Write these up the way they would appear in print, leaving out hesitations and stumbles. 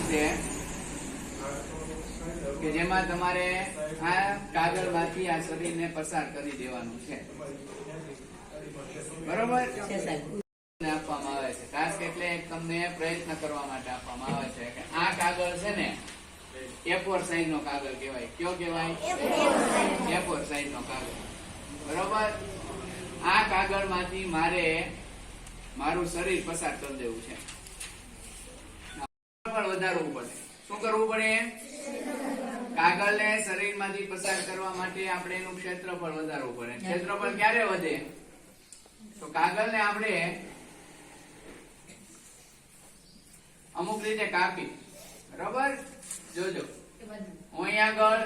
છે કે જેમાં તમારે આ કાગળમાંથી આ શરીરને પસાર કરી દેવાનું છે, બરોબર આપવામાં આવે છે. ટાસ્ક એટલે તમને પ્રયત્ન કરવા માટે આપવામાં આવે છે કે આ કાગળ છે ને A4 સાઈઝ નો કાગળ કહેવાય. કયો કહેવાય? A4 સાઈઝ નો કાગળ. બરોબર. આ કાગળમાંથી મારે મારું શરીર પસાર કરી દેવું છે. વધારવું પડે. શું કરવું પડે? કાગળને શરીરમાંથી પસાર કરવા માટે આપણે એનું ક્ષેત્રફળ વધારવું પડે. ક્ષેત્રફળ ક્યારે વધે? તો કાગળને આપણે અમુક રીતે કાપી, બરોબર. જોજો હું અહીંયા આગળ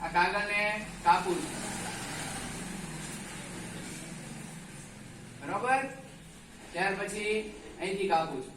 આ કાગળને કાપું છું, બરોબર. ત્યાર પછી અહીંથી કાપું છું.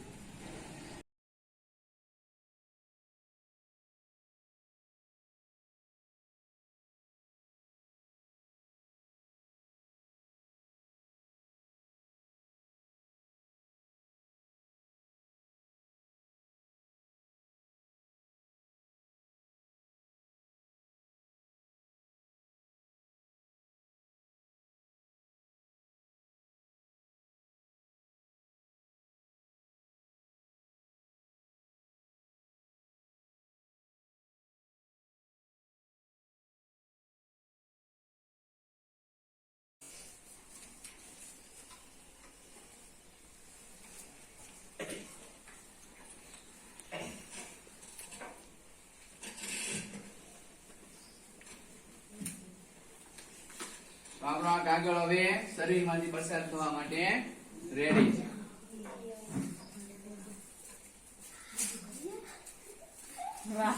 આપણો આ કાગળ હવે શરીરમાંથી પસાર થવા માટે રેડી છે. વાહ